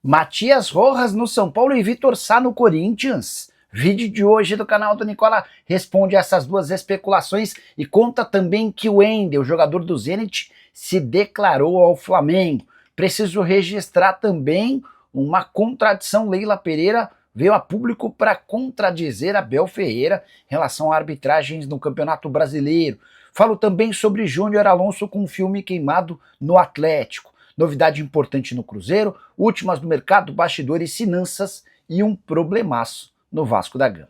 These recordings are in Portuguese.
Matias Rojas no São Paulo e Vitor Sá no Corinthians. Vídeo de hoje do canal do Nicola responde a essas duas especulações e conta também que o Wendel, jogador do Zenit, se declarou ao Flamengo. Preciso registrar também uma contradição. Leila Pereira veio a público para contradizer Abel Ferreira em relação a arbitragens no Campeonato Brasileiro. Falo também sobre Júnior Alonso com um filme queimado no Atlético. Novidade importante no Cruzeiro, últimas do mercado, bastidores, finanças e um problemaço no Vasco da Gama.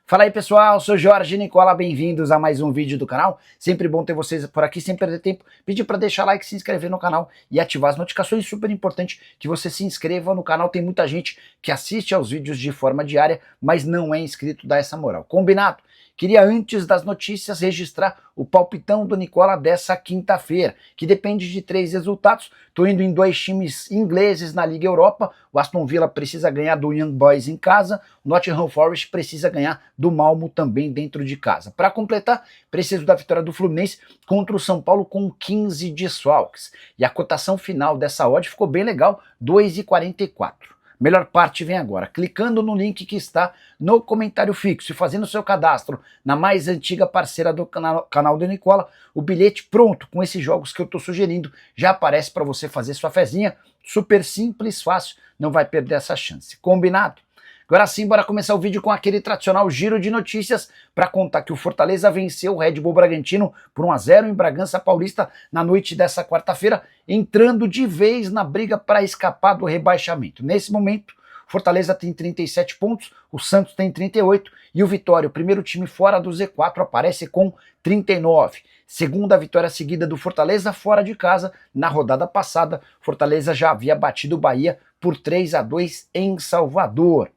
Fala aí pessoal, sou Jorge Nicola, bem-vindos a mais um vídeo do canal. Sempre bom ter vocês por aqui, sem perder tempo. Pedir para deixar like, se inscrever no canal e ativar as notificações. Super importante que você se inscreva no canal. Tem muita gente que assiste aos vídeos de forma diária, mas não é inscrito, dá essa moral. Combinado? Queria, antes das notícias, registrar o palpitão do Nicola dessa quinta-feira, que depende de 3 resultados. Estou indo em 2 times ingleses na Liga Europa. O Aston Villa precisa ganhar do Young Boys em casa. O Nottingham Forest precisa ganhar do Malmo também dentro de casa. Para completar, preciso da vitória do Fluminense contra o São Paulo com 15 desfalques. E a cotação final dessa odd ficou bem legal, 2,44. Melhor parte vem agora, clicando no link que está no comentário fixo e fazendo seu cadastro na mais antiga parceira do canal do Nicola, o bilhete pronto com esses jogos que eu estou sugerindo já aparece para você fazer sua fezinha, super simples, fácil, não vai perder essa chance. Combinado? Agora sim, bora começar o vídeo com aquele tradicional giro de notícias para contar que o Fortaleza venceu o Red Bull Bragantino por 1-0 em Bragança Paulista na noite dessa quarta-feira, entrando de vez na briga para escapar do rebaixamento. Nesse momento, o Fortaleza tem 37 pontos, o Santos tem 38 e o Vitória, o primeiro time fora do Z4, aparece com 39. Segunda vitória seguida do Fortaleza fora de casa. Na rodada passada, Fortaleza já havia batido o Bahia por 3-2 em Salvador.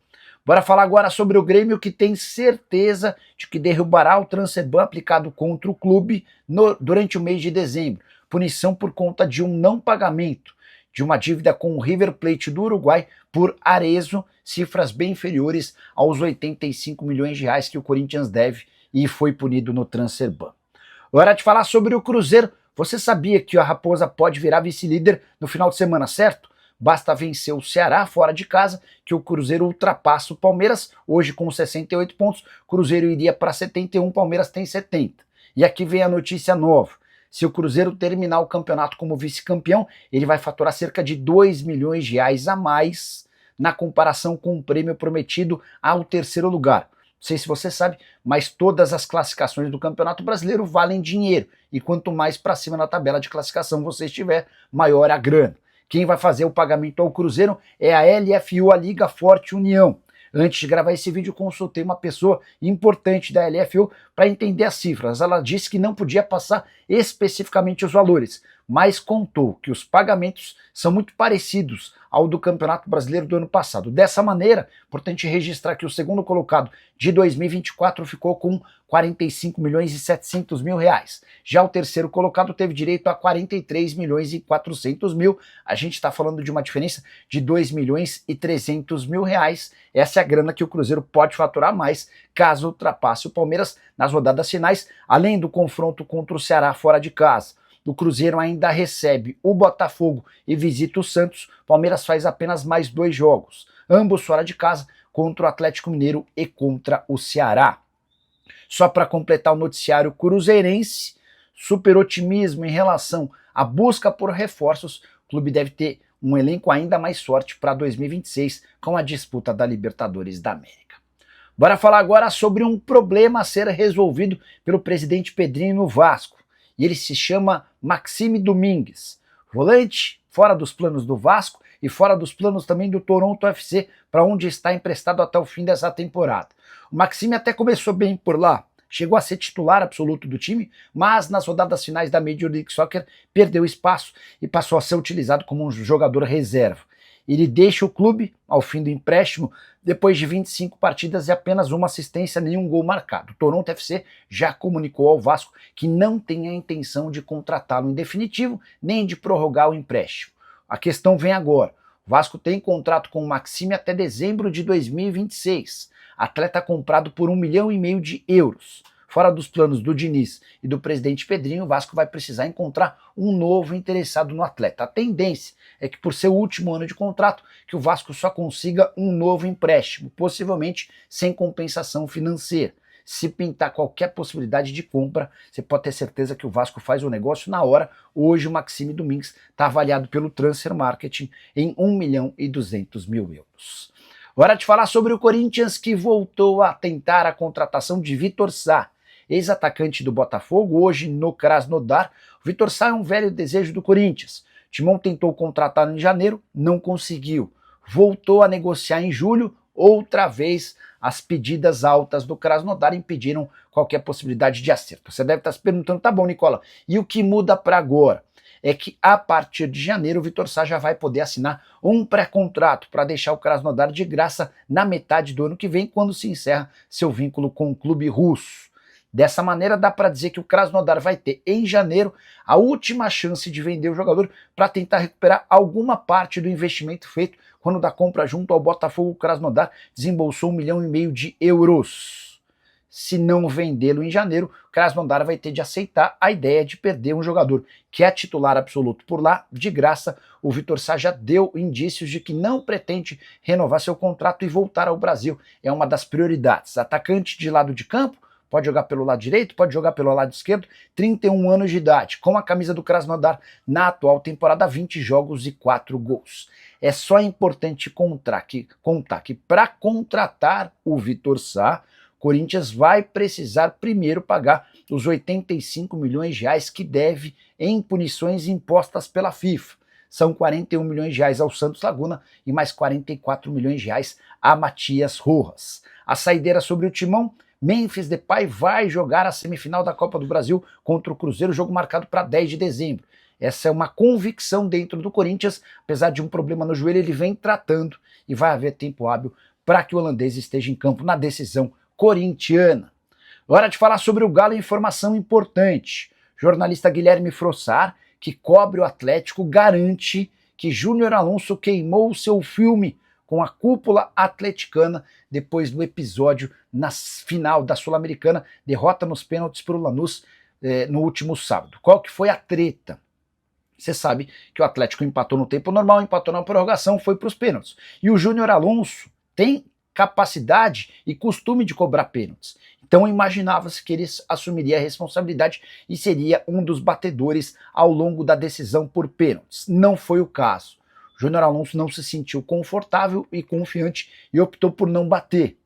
Bora falar agora sobre o Grêmio, que tem certeza de que derrubará o transfer ban aplicado contra o clube durante o mês de dezembro. Punição por conta de um não pagamento de uma dívida com o River Plate do Uruguai por Arezzo, cifras bem inferiores aos 85 milhões de reais que o Corinthians deve e foi punido no transfer ban. Hora de falar sobre o Cruzeiro. Você sabia que a Raposa pode virar vice-líder no final de semana, certo? Basta vencer o Ceará fora de casa, que o Cruzeiro ultrapassa o Palmeiras, hoje com 68 pontos, Cruzeiro iria para 71, Palmeiras tem 70. E aqui vem a notícia nova. Se o Cruzeiro terminar o campeonato como vice-campeão, ele vai faturar cerca de 2 milhões de reais a mais na comparação com o prêmio prometido ao terceiro lugar. Não sei se você sabe, mas todas as classificações do Campeonato Brasileiro valem dinheiro. E quanto mais para cima na tabela de classificação você estiver, maior a grana. Quem vai fazer o pagamento ao Cruzeiro é a LFU, a Liga Forte União. Antes de gravar esse vídeo, consultei uma pessoa importante da LFU para entender as cifras. Ela disse que não podia passar especificamente os valores, mas contou que os pagamentos são muito parecidos ao do Campeonato Brasileiro do ano passado. Dessa maneira, importante registrar que o segundo colocado de 2024 ficou com 45 milhões e 700 mil reais. Já o terceiro colocado teve direito a 43 milhões e 400 mil. A gente está falando de uma diferença de 2 milhões e 300 mil reais. Essa é a grana que o Cruzeiro pode faturar mais caso ultrapasse o Palmeiras nas rodadas finais, além do confronto contra o Ceará fora de casa. O Cruzeiro ainda recebe o Botafogo e visita o Santos. O Palmeiras faz apenas mais 2 jogos, ambos fora de casa, contra o Atlético Mineiro e contra o Ceará. Só para completar o noticiário cruzeirense, super otimismo em relação à busca por reforços. O clube deve ter um elenco ainda mais forte para 2026 com a disputa da Libertadores da América. Bora falar agora sobre um problema a ser resolvido pelo presidente Pedrinho no Vasco. E ele se chama Maxime Domingues, volante fora dos planos do Vasco e fora dos planos também do Toronto FC, para onde está emprestado até o fim dessa temporada. O Maxime até começou bem por lá, chegou a ser titular absoluto do time, mas nas rodadas finais da Major League Soccer perdeu espaço e passou a ser utilizado como um jogador reserva. Ele deixa o clube ao fim do empréstimo depois de 25 partidas e apenas uma assistência, nenhum gol marcado. O Toronto FC já comunicou ao Vasco que não tem a intenção de contratá-lo em definitivo, nem de prorrogar o empréstimo. A questão vem agora. O Vasco tem contrato com o Maxime até dezembro de 2026. Atleta comprado por 1,5 milhão de euros. Fora dos planos do Diniz e do presidente Pedrinho, o Vasco vai precisar encontrar um novo interessado no atleta. A tendência é que, por ser o último ano de contrato, que o Vasco só consiga um novo empréstimo, possivelmente sem compensação financeira. Se pintar qualquer possibilidade de compra, você pode ter certeza que o Vasco faz o negócio na hora. Hoje o Maxime Domingues está avaliado pelo Transfer Marketing em 1,2 milhão euros. Hora de falar sobre o Corinthians, que voltou a tentar a contratação de Vitor Sá, ex-atacante do Botafogo, hoje no Krasnodar. O Vitor Sá é um velho desejo do Corinthians. O Timão tentou contratá-lo em janeiro, não conseguiu. Voltou a negociar em julho, outra vez as pedidas altas do Krasnodar impediram qualquer possibilidade de acerto. Você deve estar se perguntando, tá bom, Nicola, e o que muda para agora? É que a partir de janeiro o Vitor Sá já vai poder assinar um pré-contrato para deixar o Krasnodar de graça na metade do ano que vem, quando se encerra seu vínculo com o clube russo. Dessa maneira, dá para dizer que o Krasnodar vai ter, em janeiro, a última chance de vender o jogador para tentar recuperar alguma parte do investimento feito quando da compra junto ao Botafogo. O Krasnodar desembolsou 1,5 milhão de euros. Se não vendê-lo em janeiro, o Krasnodar vai ter de aceitar a ideia de perder um jogador que é titular absoluto por lá, de graça. O Vitor Sá já deu indícios de que não pretende renovar seu contrato e voltar ao Brasil. É uma das prioridades. Atacante de lado de campo, pode jogar pelo lado direito, pode jogar pelo lado esquerdo, 31 anos de idade, com a camisa do Krasnodar na atual temporada, 20 jogos e 4 gols. É só importante contar que para contratar o Vitor Sá, o Corinthians vai precisar primeiro pagar os 85 milhões de reais que deve em punições impostas pela FIFA. São 41 milhões de reais ao Santos Laguna e mais 44 milhões de reais a Matias Rojas. A saideira sobre o Timão: Memphis Depay vai jogar a semifinal da Copa do Brasil contra o Cruzeiro, jogo marcado para 10 de dezembro. Essa é uma convicção dentro do Corinthians, apesar de um problema no joelho, ele vem tratando e vai haver tempo hábil para que o holandês esteja em campo na decisão corintiana. Hora de falar sobre o Galo, informação importante. Jornalista Guilherme Frossar, que cobre o Atlético, garante que Júnior Alonso queimou seu filme com a cúpula atleticana depois do episódio na final da Sul-Americana, derrota nos pênaltis para o Lanús no último sábado. Qual que foi a treta? Você sabe que o Atlético empatou no tempo normal, empatou na prorrogação, foi para os pênaltis. E o Júnior Alonso tem capacidade e costume de cobrar pênaltis. Então imaginava-se que ele assumiria a responsabilidade e seria um dos batedores ao longo da decisão por pênaltis. Não foi o caso. Júnior Alonso não se sentiu confortável e confiante e optou por não bater.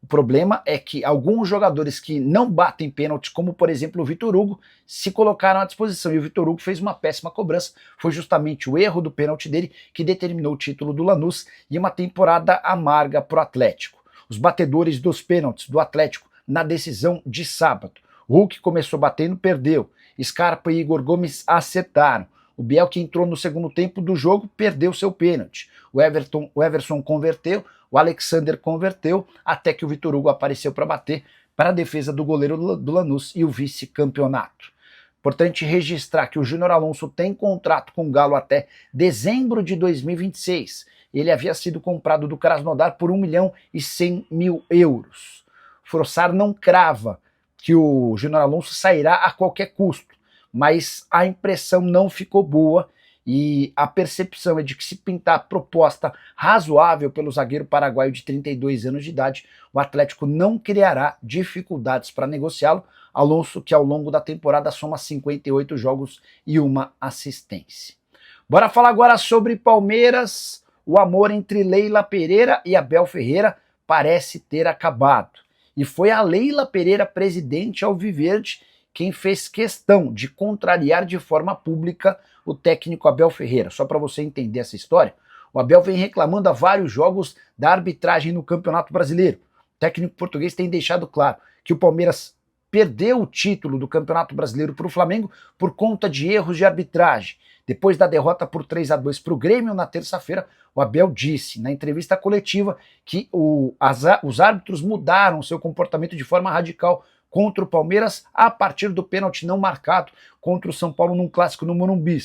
O problema é que alguns jogadores que não batem pênalti, como por exemplo o Vitor Hugo, se colocaram à disposição, e o Vitor Hugo fez uma péssima cobrança. Foi justamente o erro do pênalti dele que determinou o título do Lanús e uma temporada amarga para o Atlético. Os batedores dos pênaltis do Atlético na decisão de sábado: Hulk começou batendo, perdeu. Scarpa e Igor Gomes acertaram. O Biel, que entrou no segundo tempo do jogo, perdeu seu pênalti. O Everson converteu, o Alexander converteu, até que o Vitor Hugo apareceu para bater para a defesa do goleiro do Lanús e o vice-campeonato. Importante registrar que o Júnior Alonso tem contrato com o Galo até dezembro de 2026. Ele havia sido comprado do Krasnodar por 1,1 milhão. Frossar não crava que o Júnior Alonso sairá a qualquer custo, mas a impressão não ficou boa e a percepção é de que, se pintar proposta razoável pelo zagueiro paraguaio de 32 anos de idade, o Atlético não criará dificuldades para negociá-lo. Alonso, que ao longo da temporada soma 58 jogos e uma assistência. Bora falar agora sobre Palmeiras. O amor entre Leila Pereira e Abel Ferreira parece ter acabado. E foi a Leila Pereira, presidente alviverde, quem fez questão de contrariar de forma pública o técnico Abel Ferreira. Só para você entender essa história, o Abel vem reclamando há vários jogos da arbitragem no Campeonato Brasileiro. O técnico português tem deixado claro que o Palmeiras perdeu o título do Campeonato Brasileiro para o Flamengo por conta de erros de arbitragem. Depois da derrota por 3-2 para o Grêmio na terça-feira, o Abel disse na entrevista coletiva que os árbitros mudaram seu comportamento de forma radical contra o Palmeiras a partir do pênalti não marcado contra o São Paulo num clássico no Morumbi.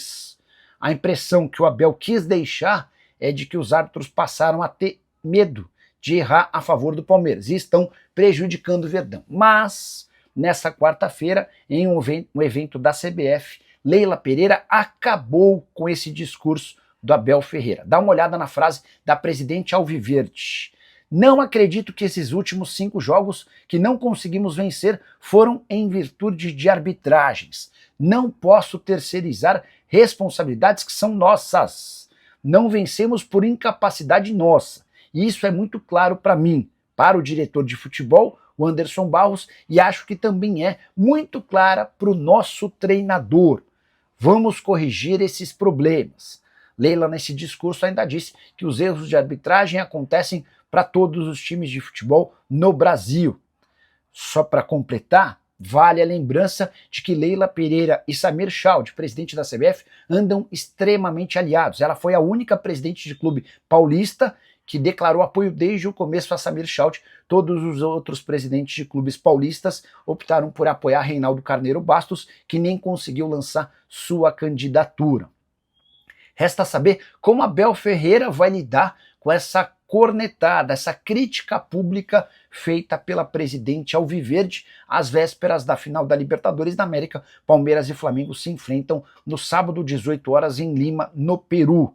A impressão que o Abel quis deixar é de que os árbitros passaram a ter medo de errar a favor do Palmeiras e estão prejudicando o Verdão. Mas, nessa quarta-feira, em um evento da CBF, Leila Pereira acabou com esse discurso do Abel Ferreira. Dá uma olhada na frase da presidente alviverde. Não acredito que esses últimos 5 jogos que não conseguimos vencer foram em virtude de arbitragens. Não posso terceirizar responsabilidades que são nossas. Não vencemos por incapacidade nossa. E isso é muito claro para mim, para o diretor de futebol, o Anderson Barros, e acho que também é muito clara para o nosso treinador. Vamos corrigir esses problemas. Leila, nesse discurso, ainda disse que os erros de arbitragem acontecem para todos os times de futebol no Brasil. Só para completar, vale a lembrança de que Leila Pereira e Samir Chald, presidente da CBF, andam extremamente aliados. Ela foi a única presidente de clube paulista que declarou apoio desde o começo a Samir Chald. Todos os outros presidentes de clubes paulistas optaram por apoiar Reinaldo Carneiro Bastos, que nem conseguiu lançar sua candidatura. Resta saber como Abel Ferreira vai lidar com essa cornetada, essa crítica pública feita pela presidente alviverde às vésperas da final da Libertadores da América. Palmeiras e Flamengo se enfrentam no sábado, 18 horas, em Lima, no Peru.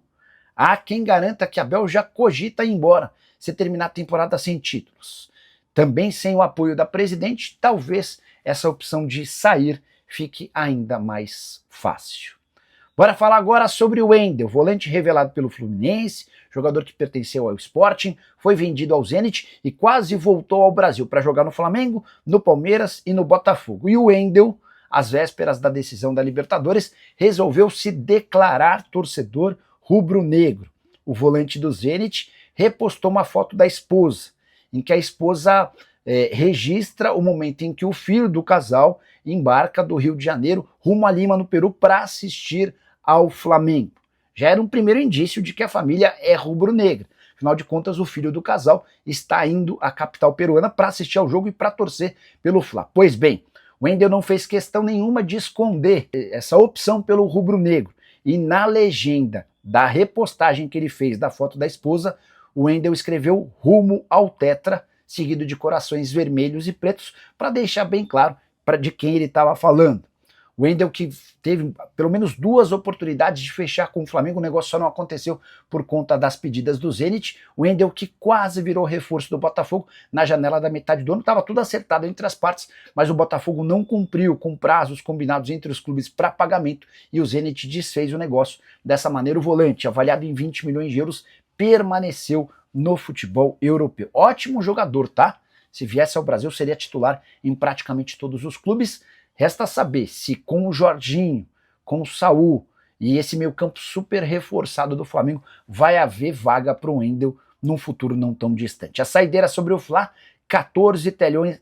Há quem garanta que Abel já cogita ir embora se terminar a temporada sem títulos. Também sem o apoio da presidente, talvez essa opção de sair fique ainda mais fácil. Bora falar agora sobre o Wendel, volante revelado pelo Fluminense, jogador que pertenceu ao Sporting, foi vendido ao Zenit e quase voltou ao Brasil para jogar no Flamengo, no Palmeiras e no Botafogo. E o Wendel, às vésperas da decisão da Libertadores, resolveu se declarar torcedor rubro-negro. O volante do Zenit repostou uma foto da esposa, em que a esposa registra o momento em que o filho do casal embarca do Rio de Janeiro rumo a Lima, no Peru, para assistir ao Flamengo. Já era um primeiro indício de que a família é rubro-negra. Afinal de contas, o filho do casal está indo à capital peruana para assistir ao jogo e para torcer pelo Fla. Pois bem, o Wendel não fez questão nenhuma de esconder essa opção pelo rubro-negro. E na legenda da repostagem que ele fez da foto da esposa, o Wendel escreveu rumo ao Tetra, seguido de corações vermelhos e pretos, para deixar bem claro de quem ele estava falando. O Wendel, que teve pelo menos 2 oportunidades de fechar com o Flamengo, o negócio só não aconteceu por conta das pedidas do Zenit. O Wendel, que quase virou reforço do Botafogo na janela da metade do ano, estava tudo acertado entre as partes, mas o Botafogo não cumpriu com prazos combinados entre os clubes para pagamento e o Zenit desfez o negócio. Dessa maneira, o volante, avaliado em 20 milhões de euros, permaneceu no futebol europeu. Ótimo jogador, tá? Se viesse ao Brasil, seria titular em praticamente todos os clubes. Resta saber se com o Jorginho, com o Saul e esse meio campo super reforçado do Flamengo vai haver vaga para o Wendel num futuro não tão distante. A saideira sobre o Fla, 14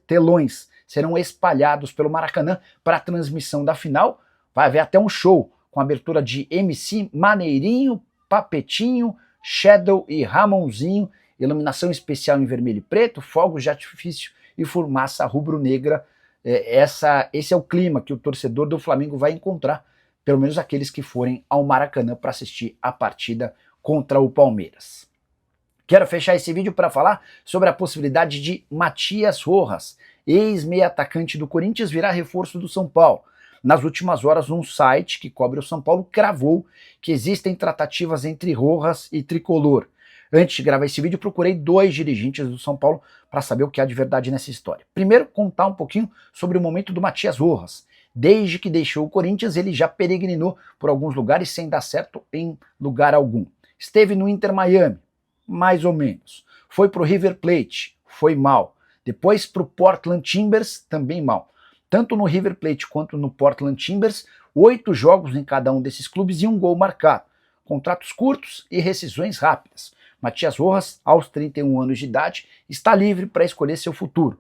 telões serão espalhados pelo Maracanã para a transmissão da final. Vai haver até um show com a abertura de MC Maneirinho, Papetinho, Shadow e Ramonzinho, iluminação especial em vermelho e preto, fogos de artifício e fumaça rubro-negra. Esse é o clima que o torcedor do Flamengo vai encontrar, pelo menos aqueles que forem ao Maracanã para assistir a partida contra o Palmeiras. Quero fechar esse vídeo para falar sobre a possibilidade de Matias Rojas, ex-meia atacante do Corinthians, virar reforço do São Paulo. Nas últimas horas, um site que cobre o São Paulo cravou que existem tratativas entre Rojas e Tricolor. Antes de gravar esse vídeo, procurei 2 dirigentes do São Paulo para saber o que há de verdade nessa história. Primeiro, contar um pouquinho sobre o momento do Matias Rojas. Desde que deixou o Corinthians, ele já peregrinou por alguns lugares sem dar certo em lugar algum. Esteve no Inter Miami, mais ou menos. Foi para o River Plate, foi mal. Depois para o Portland Timbers, também mal. Tanto no River Plate quanto no Portland Timbers, 8 jogos em cada um desses clubes e 1 gol marcado. Contratos curtos e rescisões rápidas. Matias Rojas, aos 31 anos de idade, está livre para escolher seu futuro.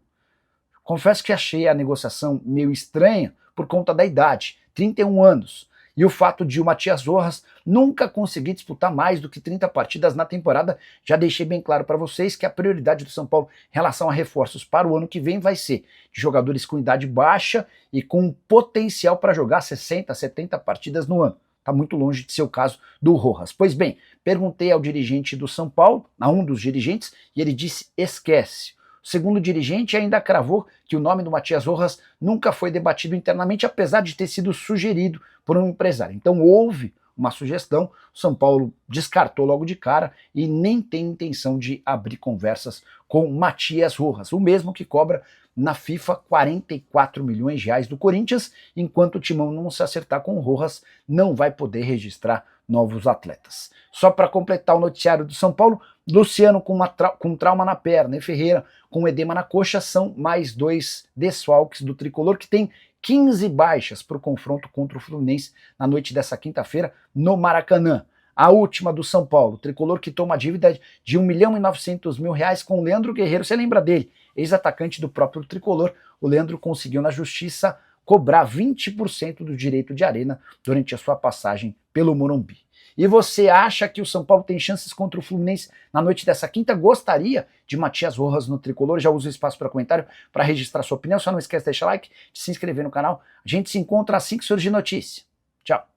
Confesso que achei a negociação meio estranha por conta da idade, 31 anos, e o fato de o Matias Rojas nunca conseguir disputar mais do que 30 partidas na temporada. Já deixei bem claro para vocês que a prioridade do São Paulo em relação a reforços para o ano que vem vai ser de jogadores com idade baixa e com potencial para jogar 60, 70 partidas no ano. está muito longe de ser o caso do Rojas. Pois bem, perguntei ao dirigente do São Paulo, a um dos dirigentes, e ele disse esquece. O segundo dirigente ainda cravou que o nome do Matias Rojas nunca foi debatido internamente, apesar de ter sido sugerido por um empresário. Então houve uma sugestão, o São Paulo descartou logo de cara e nem tem intenção de abrir conversas com Matias Rojas, o mesmo que cobra na FIFA 44 milhões de reais do Corinthians, enquanto o Timão não se acertar com o Rojas, não vai poder registrar novos atletas. Só para completar o noticiário do São Paulo, Luciano com trauma na perna e Ferreira com edema na coxa são mais 2 desfalques do tricolor, que tem 15 baixas para o confronto contra o Fluminense na noite dessa quinta-feira no Maracanã. A última do São Paulo, o tricolor quitou uma dívida de R$1.900.000 com o Leandro Guerreiro. Você lembra dele? Ex-atacante do próprio tricolor. O Leandro conseguiu na justiça cobrar 20% do direito de arena durante a sua passagem pelo Morumbi. E você acha que o São Paulo tem chances contra o Fluminense na noite dessa quinta? Gostaria de Matias Rojas no tricolor? Já usa o espaço para comentário para registrar sua opinião. Só não esquece de deixar like, de se inscrever no canal. A gente se encontra assim que surgir notícia. Tchau.